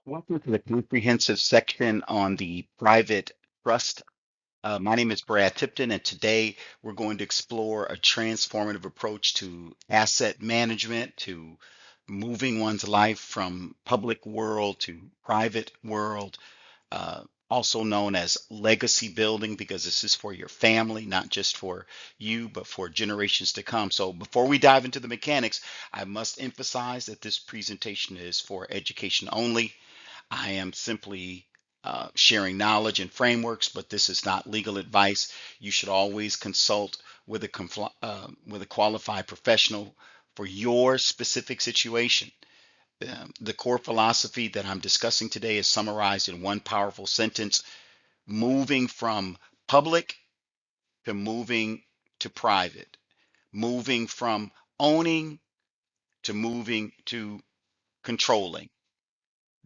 Welcome to the comprehensive section on the private trust. My name is Brad Tipton, and today we're going to explore a transformative approach to asset management, to moving one's life from public world to private world, uh, also known as legacy building, because this is for your family, not just for you, but for generations to come. So before we dive into the mechanics, I must emphasize that this presentation is for education only. I am simply sharing knowledge and frameworks, but this is not legal advice. You should always consult with with a qualified professional for your specific situation. The core philosophy that I'm discussing today is summarized in one powerful sentence: moving from public to moving to private, moving from owning to moving to controlling.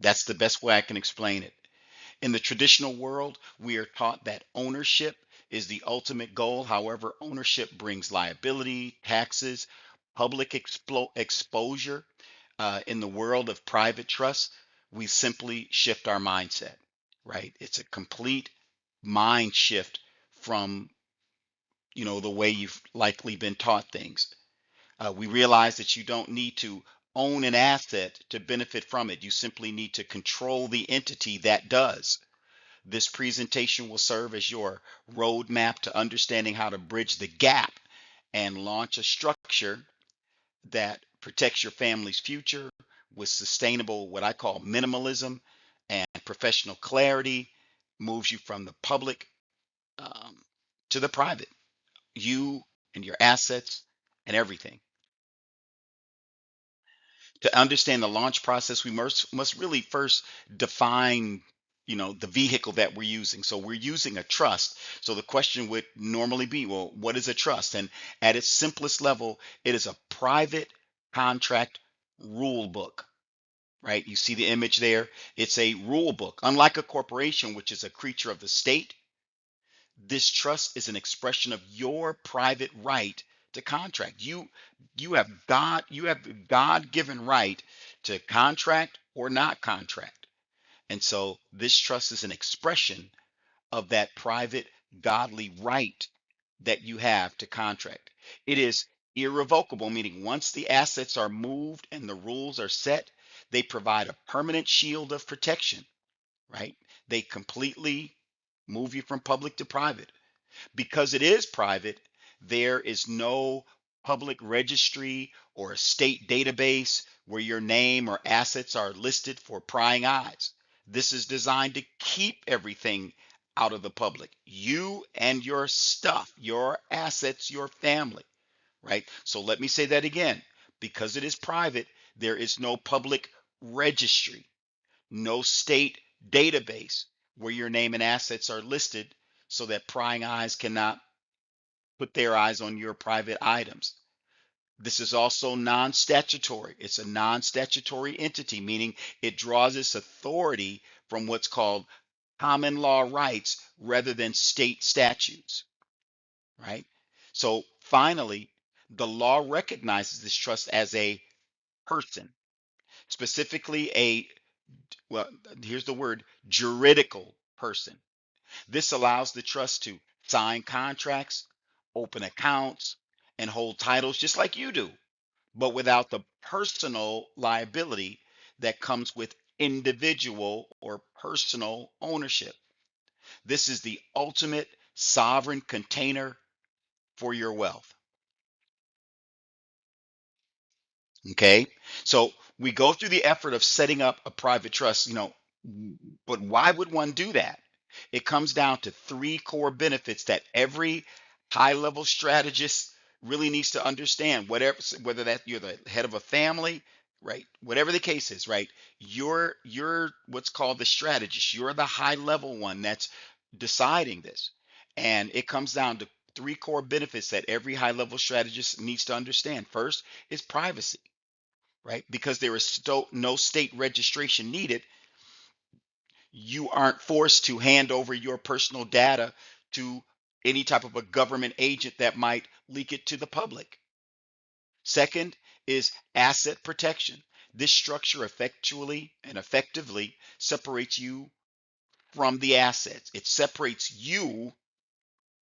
That's the best way I can explain it. In the traditional world, we are taught that ownership is the ultimate goal. However, ownership brings liability, taxes, exposure. In the world of private trust, we simply shift our mindset, right? It's a complete mind shift from, the way you've likely been taught things. We realize that you don't need to own an asset to benefit from it. You simply need to control the entity that does. This presentation will serve as your roadmap to understanding how to bridge the gap and launch a structure that protects your family's future with sustainable, what I call minimalism and professional clarity, moves you from the public um, to the private, you and your assets and everything. To understand the launch process, we must really first define, the vehicle that we're using. So we're using a trust. So the question would normally be, well, what is a trust? And at its simplest level, it is a private contract rule book, right? You see the image there. It's a rule book. Unlike a corporation, which is a creature of the state, this trust is an expression of your private right to contract. You have God-given right to contract or not contract. And so this trust is an expression of that private godly right that you have to contract. It is irrevocable, meaning once the assets are moved and the rules are set, they provide a permanent shield of protection, right? They completely move you from public to private. Because it is private, there is no public registry or a state database where your name or assets are listed for prying eyes. This is designed to keep everything out of the public. You and your stuff, your assets, your family, right? So let me say that again. Because it is private, there is no public registry, no state database where your name and assets are listed so that prying eyes cannot put their eyes on your private items. This is also non-statutory. It's a non-statutory entity, meaning it draws its authority from what's called common law rights rather than state statutes, right? So finally, the law recognizes this trust as a person, specifically well, here's the word, juridical person. This allows the trust to sign contracts, open accounts, and hold titles just like you do, but without the personal liability that comes with individual or personal ownership. This is the ultimate sovereign container for your wealth. Okay. So we go through the effort of setting up a private trust, but why would one do that? It comes down to three core benefits that every high level strategist really needs to understand. Whether that you're the head of a family, right? Whatever the case is, right? You're what's called the strategist. You're the high level one that's deciding this. And it comes down to three core benefits that every high level strategist needs to understand. First is privacy, right? Because there is no state registration needed, you aren't forced to hand over your personal data to any type of a government agent that might leak it to the public. Second is asset protection. This structure effectually and effectively separates you from the assets. It separates you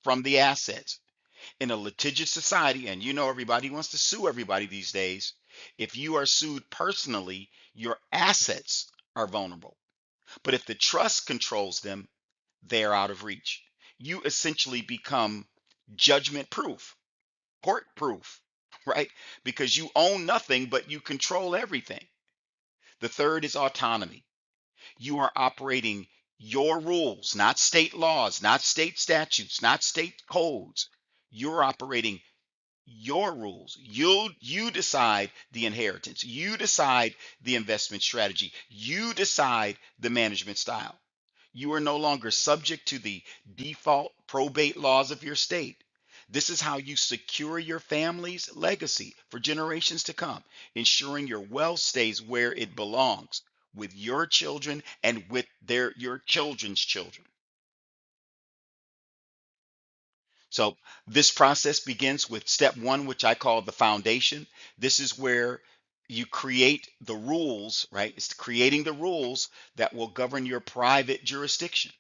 from the assets. In a litigious society, and you know everybody wants to sue everybody these days, if you are sued personally, your assets are vulnerable. But if the trust controls them, they're out of reach. You essentially become judgment proof, court proof, right? Because you own nothing, but you control everything. The third is autonomy. You are operating your rules, not state laws, not state statutes, not state codes. You're operating your rules. You decide the inheritance. You decide the investment strategy. You decide the management style. You are no longer subject to the default probate laws of your state. This is how you secure your family's legacy for generations to come, ensuring your wealth stays where it belongs, with your children and with your children's children. So this process begins with step one, which I call the foundation. This is where you create the rules, right? It's creating the rules that will govern your private jurisdiction.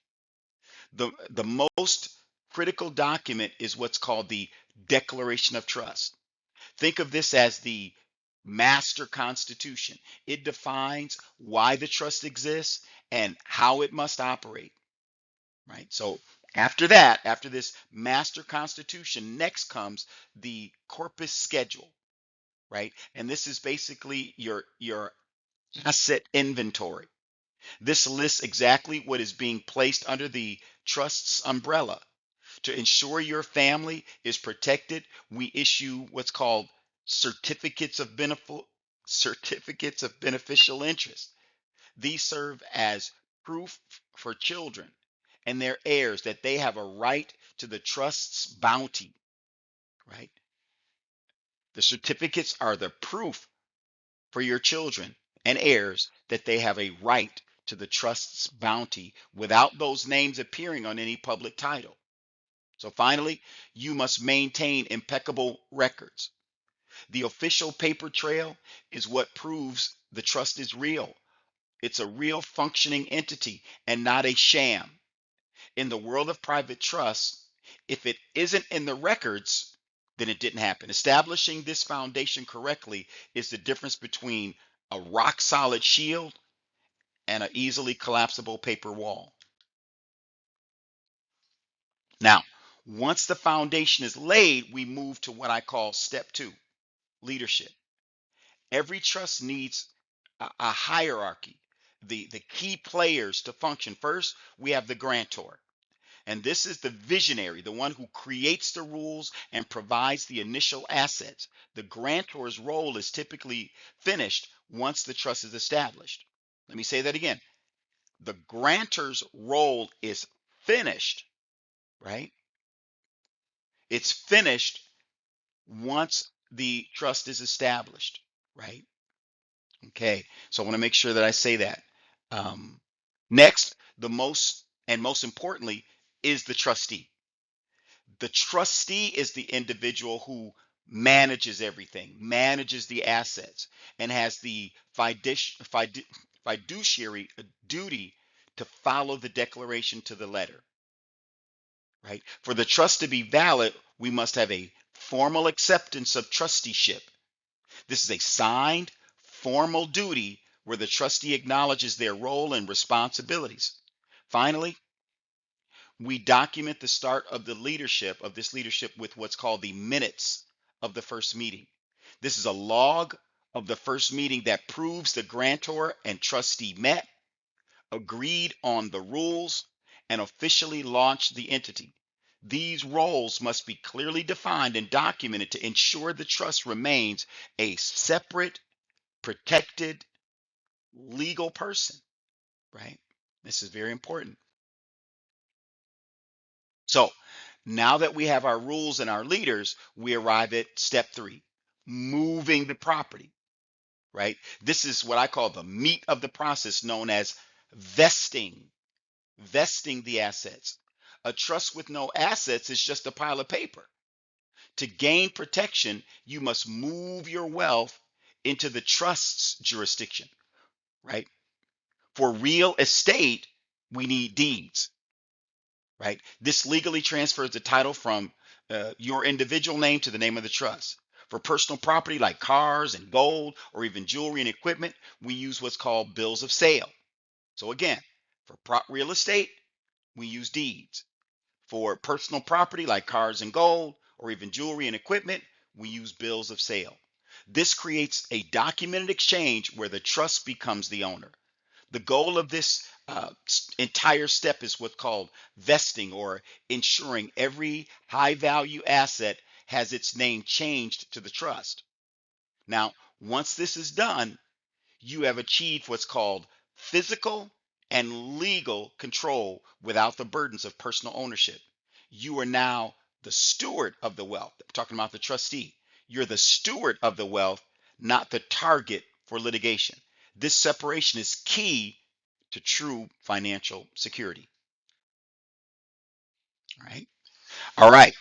The most critical document is what's called the Declaration of Trust. Think of this as the master constitution. It defines why the trust exists and how it must operate, right? So after that, after this master constitution, next comes the corpus schedule, right? And this is basically your asset inventory. This lists exactly what is being placed under the trust's umbrella. To ensure your family is protected, we issue what's called certificates of benefit, certificates of beneficial interest. These serve as proof for children and their heirs that they have a right to the trust's bounty, right? The certificates are the proof for your children and heirs that they have a right to the trust's bounty without those names appearing on any public title. So finally, you must maintain impeccable records. The official paper trail is what proves the trust is real. It's a real functioning entity and not a sham. In the world of private trust, if it isn't in the records, then it didn't happen. Establishing this foundation correctly is the difference between a rock solid shield and an easily collapsible paper wall. Now, once the foundation is laid, we move to what I call step two, leadership. Every trust needs a hierarchy, the key players to function. First, we have the grantor. And this is the visionary, the one who creates the rules and provides the initial assets. The grantor's role is typically finished once the trust is established. Let me say that again. The grantor's role is finished, right? It's finished once the trust is established, right? Okay, so I want to make sure that I say that. Um, Next, most importantly, is the trustee. The trustee is the individual who manages everything, manages the assets, and has the fiduciary duty to follow the declaration to the letter, right? For the trust to be valid, we must have a formal acceptance of trusteeship. This is a signed, formal duty where the trustee acknowledges their role and responsibilities. Finally, we document the start of this leadership with what's called the minutes of the first meeting. This is a log of the first meeting that proves the grantor and trustee met, agreed on the rules, and officially launched the entity. These roles must be clearly defined and documented to ensure the trust remains a separate, protected legal person, right? This is very important. So now that we have our rules and our leaders, we arrive at step three, moving the property, right? This is what I call the meat of the process, known as vesting, vesting the assets. A trust with no assets is just a pile of paper. To gain protection, you must move your wealth into the trust's jurisdiction, right? For real estate, we need deeds, right? This legally transfers the title from your individual name to the name of the trust. For personal property like cars and gold or even jewelry and equipment, we use what's called bills of sale. So again, for real estate, we use deeds. For personal property like cars and gold or even jewelry and equipment, we use bills of sale. This creates a documented exchange where the trust becomes the owner. The goal of this entire step is what's called vesting, or ensuring every high value asset has its name changed to the trust. Now, once this is done, you have achieved what's called physical and legal control without the burdens of personal ownership. You are now the steward of the wealth. I'm talking about the trustee. You're the steward of the wealth, not the target for litigation. This separation is key to true financial security. All right. All right.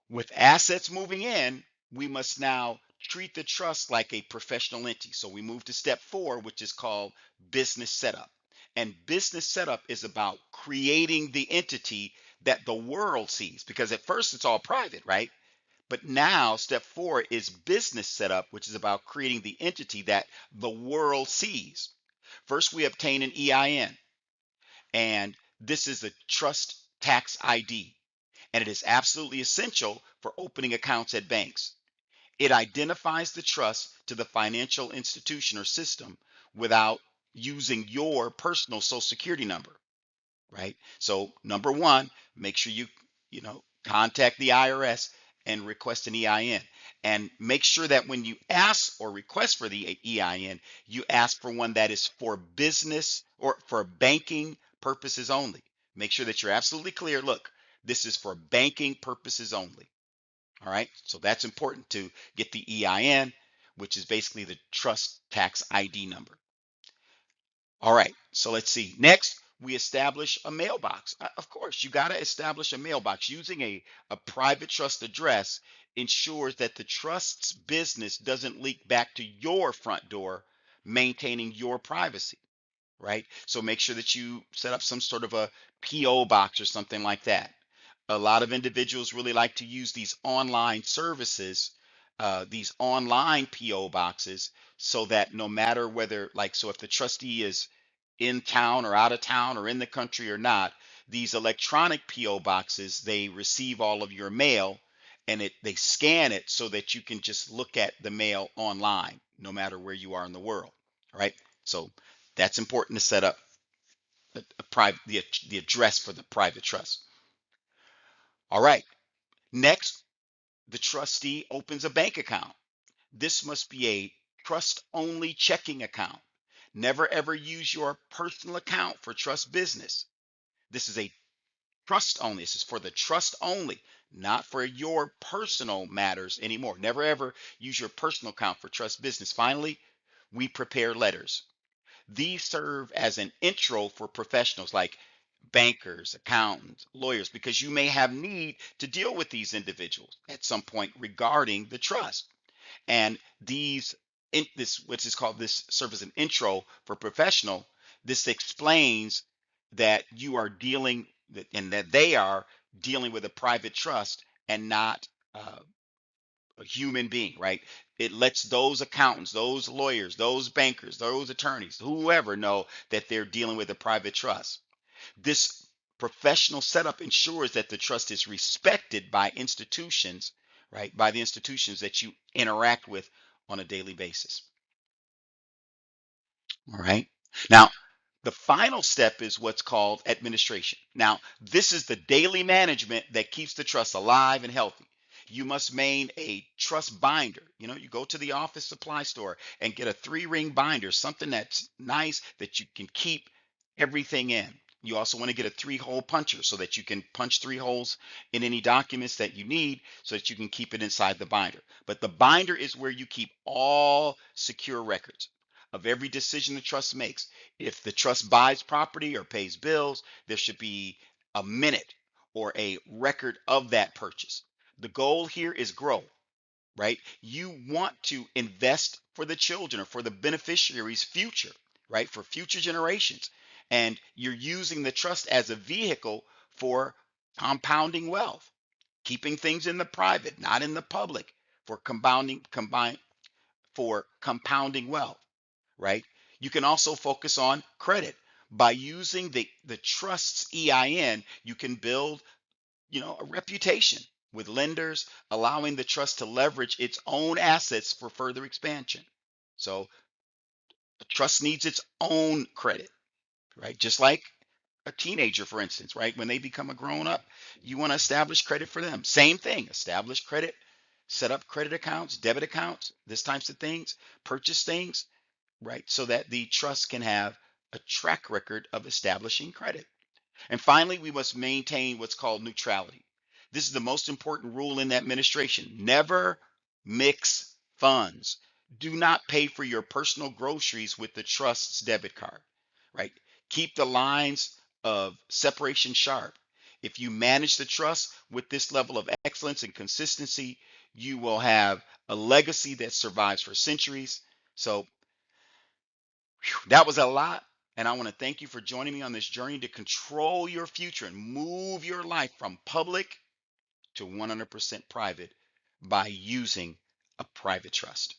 With assets moving in, we must now treat the trust like a professional entity. So we move to step 4, which is called business setup. And business setup is about creating the entity that the world sees, because at first it's all private, right? But now step 4 is business setup, which is about creating the entity that the world sees. First, we obtain an EIN, and this is the trust tax ID, and it is absolutely essential for opening accounts at banks. It identifies the trust to the financial institution or system without using your personal social security number, right? So number one, make sure you contact the IRS and request an EIN. And make sure that when you ask or request for the EIN, you ask for one that is for business or for banking purposes only. Make sure that you're absolutely clear. Look, this is for banking purposes only. All right. So that's important to get the EIN, which is basically the trust tax ID number. All right, so let's see. Next, we establish a mailbox. Of course, you got to establish a mailbox. Using a private trust address ensures that the trust's business doesn't leak back to your front door, maintaining your privacy, right? So make sure that you set up some sort of a PO box or something like that. A lot of individuals really like to use these online services, these online PO boxes, so that no matter whether, like, so if the trustee is in town or out of town or in the country or not, these electronic PO boxes, they receive all of your mail, and they scan it so that you can just look at the mail online, no matter where you are in the world. All right. So that's important to set up a private the address for the private trust. All right. Next, the trustee opens a bank account. This must be a trust only checking account. Never ever use your personal account for trust business. This is a trust only. This is for the trust only, not for your personal matters anymore. Never ever use your personal account for trust business. Finally, we prepare letters. These serve as an intro for professionals like bankers, accountants, lawyers, because you may have need to deal with these individuals at some point regarding the trust. And this, which is called, this serve as an intro for professional. This explains that you are dealing and that they are dealing with a private trust and not a human being, right? It lets those accountants, those lawyers, those bankers, those attorneys, whoever know that they're dealing with a private trust. This professional setup ensures that the trust is respected by institutions, right? By the institutions that you interact with on a daily basis. All right. Now, the final step is what's called administration. Now, this is the daily management that keeps the trust alive and healthy. You must maintain a trust binder. You go to the office supply store and get a 3-ring binder, something that's nice that you can keep everything in. You also want to get a 3-hole puncher so that you can punch 3 holes in any documents that you need so that you can keep it inside the binder. But the binder is where you keep all secure records of every decision the trust makes. If the trust buys property or pays bills, there should be a minute or a record of that purchase. The goal here is growth. right? You want to invest for the children or for the beneficiaries' future, right? For future generations. And you're using the trust as a vehicle for compounding wealth, keeping things in the private, not in the public, for compounding wealth, right? You can also focus on credit. By using the trust's EIN, you can build, a reputation with lenders, allowing the trust to leverage its own assets for further expansion. So the trust needs its own credit, right? Just like a teenager, for instance, right? When they become a grown up, you want to establish credit for them. Same thing, establish credit, set up credit accounts, debit accounts, this types of things, purchase things, right? So that the trust can have a track record of establishing credit. And finally, we must maintain what's called neutrality. This is the most important rule in the administration. Never mix funds. Do not pay for your personal groceries with the trust's debit card, right? Keep the lines of separation sharp. If you manage the trust with this level of excellence and consistency, you will have a legacy that survives for centuries. So that was a lot. And I want to thank you for joining me on this journey to control your future and move your life from public to 100% private by using a private trust.